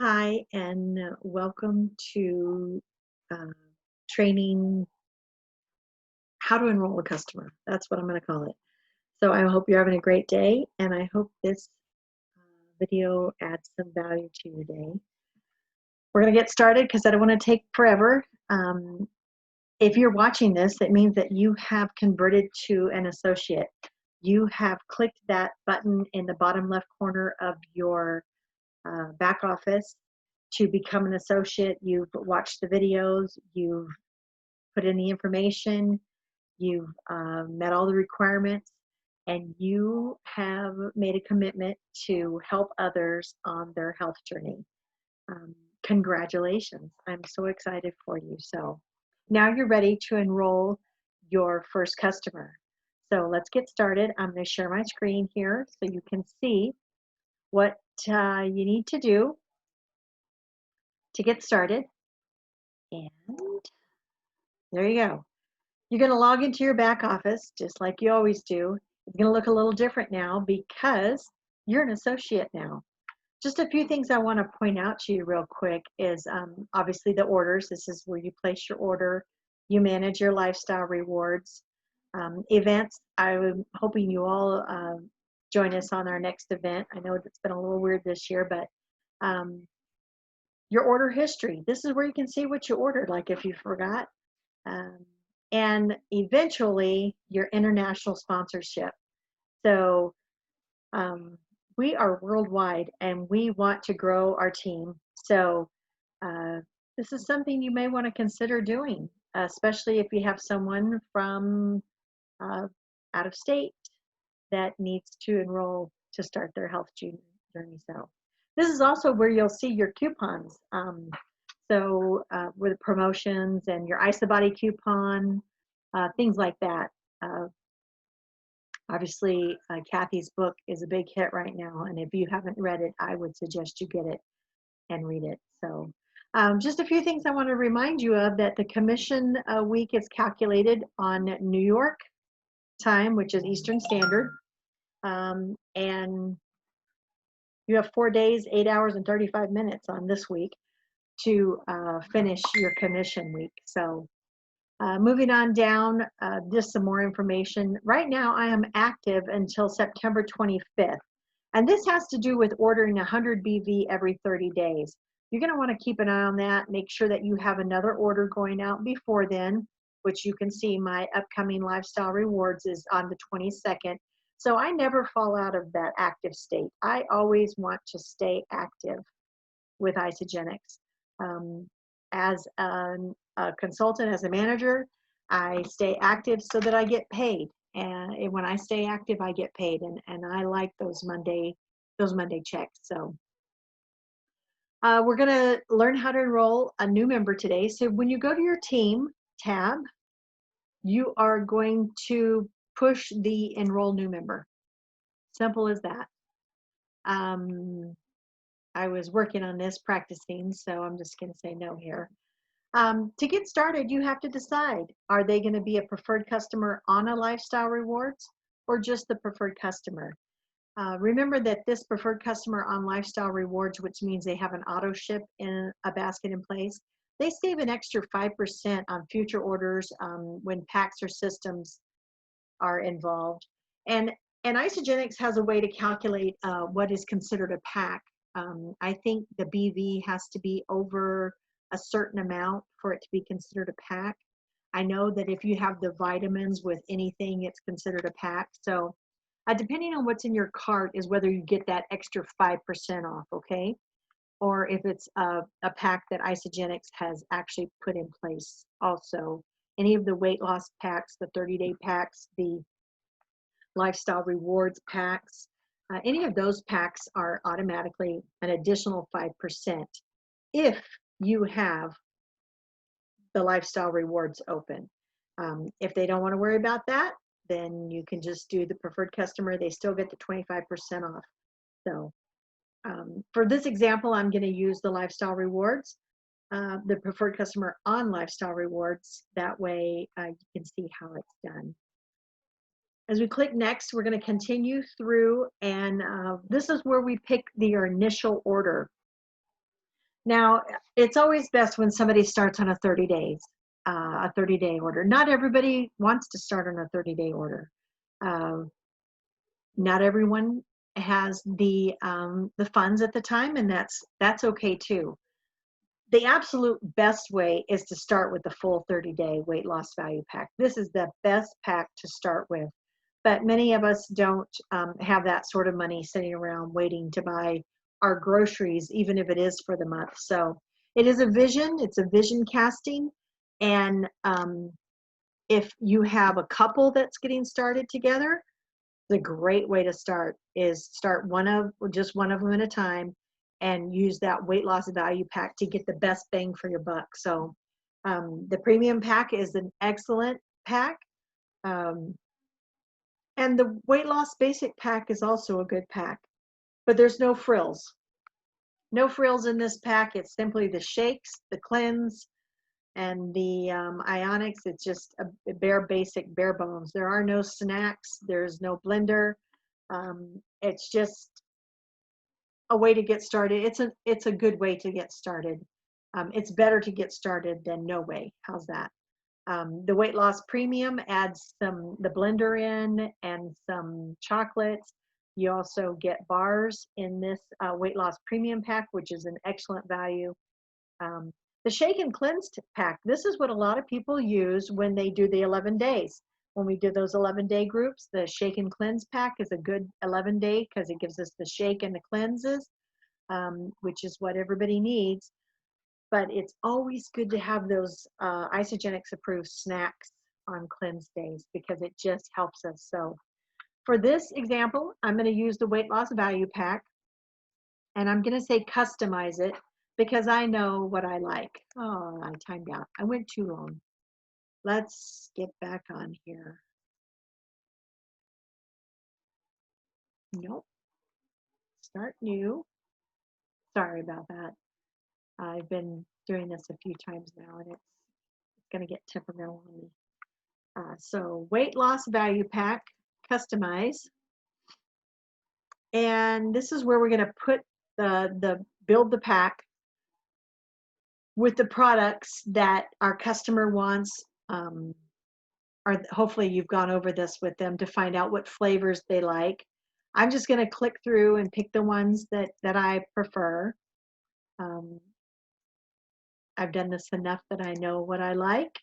Hi, and welcome to uh, training how to enroll a customer. That's what I'm going to call it. So I hope you're having a great day, and I hope this video adds some value to your day. We're going to get started because I don't want to take forever. If you're watching this, it means that you have converted to an associate. You have clicked that button in the bottom left corner of your back office to become an associate. You've watched the videos, you've put in the information, you've met all the requirements, and you have made a commitment to help others on their health journey. Congratulations. I'm so excited for you. So now you're ready to enroll your first customer. So let's get started. I'm going to share my screen here so you can see what you need to do to get started. And there you go. You're going to log into your back office just like you always do. It's going to look a little different now because you're an associate now. Just a few things I want to point out to you real quick is obviously the orders. This is where you place your order. You manage your lifestyle rewards. Events, I'm hoping you all join us on our next event. I know it's been a little weird this year, but your order history. This is where you can see what you ordered, like if you forgot. Um, and eventually your international sponsorship. So we are worldwide and we want to grow our team. So this is something you may want to consider doing, especially if you have someone from out of state that needs to enroll to start their health journey. So this is also where you'll see your coupons. With promotions and your IsaBody coupon, things like that. Obviously, Kathy's book is a big hit right now, and if you haven't read it, I would suggest you get it and read it. So just a few things I want to remind you of, that the commission week is calculated on New York time, which is Eastern Standard. And you have 4 days, 8 hours, and 35 minutes on this week to finish your commission week. So moving on down, just some more information. Right now, I am active until September 25th. And this has to do with ordering 100 BV every 30 days. You're going to want to keep an eye on that. Make sure that you have another order going out before then, which you can see my upcoming lifestyle rewards is on the 22nd. So I never fall out of that active state. I always want to stay active with Isagenix. As a consultant, as a manager, I stay active so that I get paid. And when I stay active, I get paid. And I like those Monday checks. So we're going to learn how to enroll a new member today. So when you go to your team tab, you are going to push the enroll new member. Simple as that. I was working on this, practicing, so I'm just going to say no here. To get started, you have to decide, are they going to be a preferred customer on a lifestyle rewards or just the preferred customer? Remember that this preferred customer on lifestyle rewards, which means they have an auto ship in a basket in place, they save an extra 5% on future orders when packs or systems are involved. And Isagenix has a way to calculate what is considered a pack. I think the BV has to be over a certain amount for it to be considered a pack. I know that if you have the vitamins with anything, it's considered a pack. So depending on what's in your cart is whether you get that extra 5% off, okay? Or if it's a pack that Isagenix has actually put in place also. Any of the weight loss packs, the 30-day packs, the lifestyle rewards packs, any of those packs are automatically an additional 5% if you have the lifestyle rewards open. If they don't want to worry about that, then you can just do the preferred customer. They still get the 25% off. So for this example, I'm going to use the lifestyle rewards, the preferred customer on lifestyle rewards. That way you can see how it's done. As we click next, we're going to continue through, and this is where we pick your initial order. Now, it's always best when somebody starts on a 30 days, a 30-day order. Not everybody wants to start on a 30-day order. Uh, Not everyone has the funds at the time, and that's okay too. The absolute best way is to start with the full 30-day weight loss value pack. This is the best pack to start with, but many of us don't have that sort of money sitting around waiting to buy our groceries, even if it is for the month. So it is a vision. It's a vision casting, and if you have a couple that's getting started together, the great way to start is start just one of them at a time and use that weight loss value pack to get the best bang for your buck. So the premium pack is an excellent pack. Um, and the weight loss basic pack is also a good pack, but there's no frills. No frills in this pack. It's simply the shakes, the cleanse, and the Ionics. It's just a bare basic, bare bones. There are no snacks. There's no blender. It's just a way to get started. It's a good way to get started. It's better to get started than no way. How's that? The weight loss premium adds the blender in and some chocolates. You also get bars in this weight loss premium pack, which is an excellent value. The shake and cleanse pack, this is what a lot of people use when they do the 11 days. When we do those 11-day groups, the shake and cleanse pack is a good 11-day because it gives us the shake and the cleanses, which is what everybody needs. But it's always good to have those Isagenix approved snacks on cleanse days because it just helps us. So for this example, I'm going to use the weight loss value pack, and I'm going to say customize it because I know what I like. Oh, I timed out. I went too long. Let's get back on here. Nope. Start new. Sorry about that. I've been doing this a few times now, and it's going to get temperamental on me. So weight loss value pack, customize. And this is where we're going to put the build the pack with the products that our customer wants. Or hopefully you've gone over this with them to find out what flavors they like. I'm just going to click through and pick the ones that I prefer. I've done this enough that I know what I like.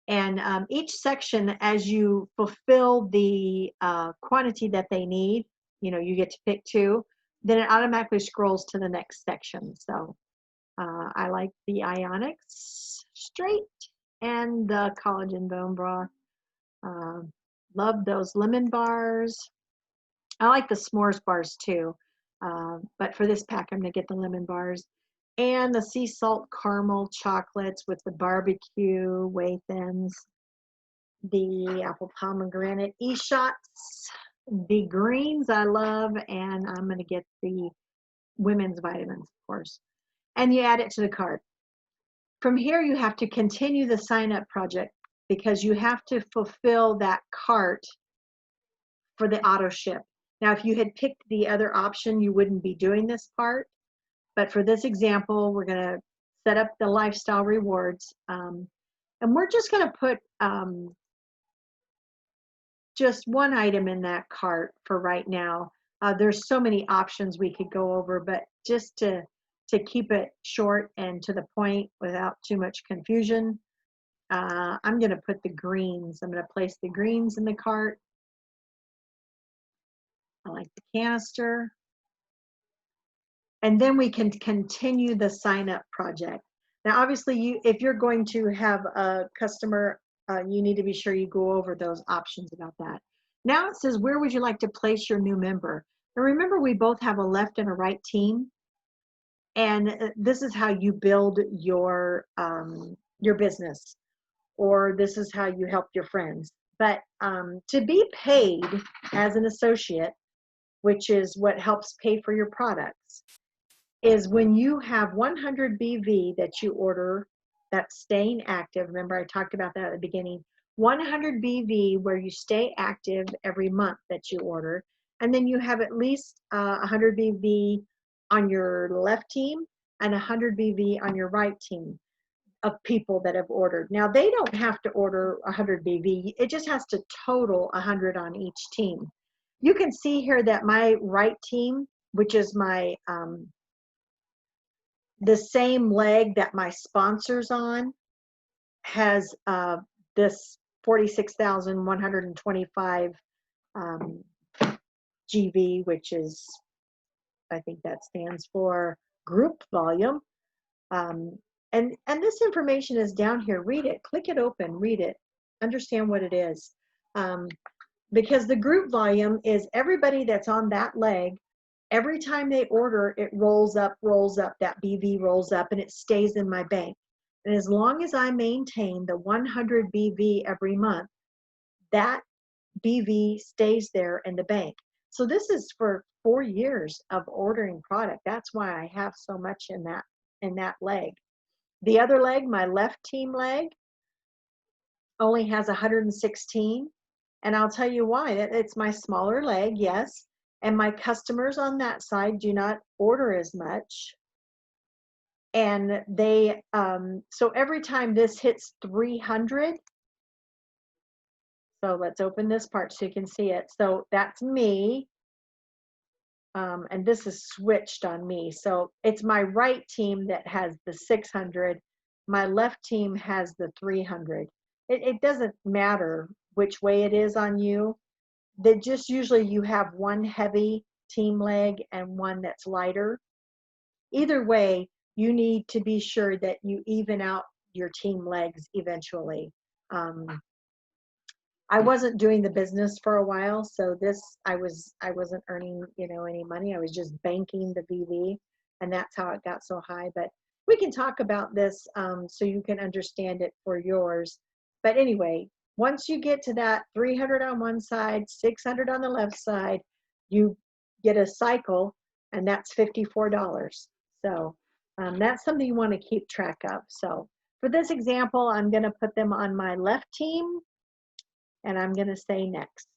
And each section, as you fulfill the quantity that they need, you get to pick two, then it automatically scrolls to the next section. So I like the Ionics straight and the collagen bone broth. Love those lemon bars. I like the s'mores bars too. But for this pack, I'm going to get the lemon bars. And the sea salt caramel chocolates with the barbecue whey thins. The apple pomegranate e-shots. The greens I love. And I'm going to get the women's vitamins, of course. And you add it to the cart. From here, you have to continue the sign-up project because you have to fulfill that cart for the auto ship. Now, if you had picked the other option, you wouldn't be doing this part. But for this example, we're going to set up the lifestyle rewards. And we're just going to put just one item in that cart for right now. There's so many options we could go over, but just to keep it short and to the point without too much confusion, I'm going to put the greens. I'm going to place the greens in the cart. I like the canister. And then we can continue the sign up project. Now, obviously, if you're going to have a customer, you need to be sure you go over those options about that. Now it says, where would you like to place your new member? And remember, we both have a left and a right team. And this is how you build your business, or this is how you help your friends. But to be paid as an associate, which is what helps pay for your products, is when you have 100 BV that you order that's staying active. Remember, I talked about that at the beginning. 100 BV where you stay active every month that you order, and then you have at least 100 BV on your left team, and 100 BV on your right team of people that have ordered. Now, they don't have to order 100 BV. It just has to total 100 on each team. You can see here that my right team, which is my the same leg that my sponsor's on, has this 46,125 GV, which is, I think that stands for group volume. And this information is down here. Read it, click it open, read it, understand what it is. Because the group volume is everybody that's on that leg. Every time they order, it rolls up, that BV rolls up, and it stays in my bank. And as long as I maintain the 100 BV every month, that BV stays there in the bank. So this is for 4 years of ordering product. That's why I have so much in that leg. The other leg, my left team leg, only has 116. And I'll tell you why. It's my smaller leg, yes. And my customers on that side do not order as much. And they, so every time this hits 300, so let's open this part so you can see it. So that's me. And this is switched on me. So it's my right team that has the 600. My left team has the 300. It doesn't matter which way it is on you. That just usually you have one heavy team leg and one that's lighter. Either way, you need to be sure that you even out your team legs eventually. I wasn't doing the business for a while, so I wasn't earning, any money. I was just banking the BV, and that's how it got so high. But we can talk about this so you can understand it for yours. But anyway, once you get to that 300 on one side, 600 on the left side, you get a cycle, and that's $54. So that's something you want to keep track of. So for this example, I'm going to put them on my left team. And I'm going to say next.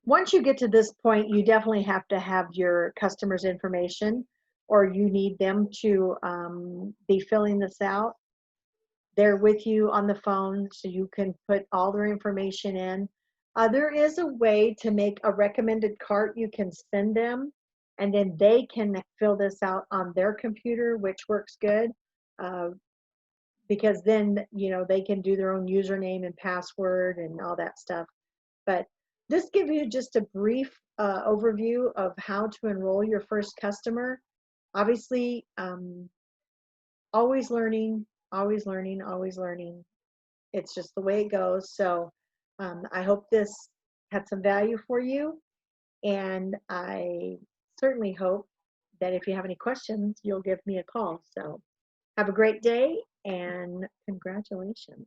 Once you get to this point, you definitely have to have your customer's information, or you need them to be filling this out. They're with you on the phone, so you can put all their information in. There is a way to make a recommended cart you can send them, and then they can fill this out on their computer, which works good. Because then, they can do their own username and password and all that stuff. But this gives you just a brief overview of how to enroll your first customer. Obviously, always learning, always learning, always learning. It's just the way it goes. So I hope this had some value for you. And I certainly hope that if you have any questions, you'll give me a call. So have a great day and congratulations.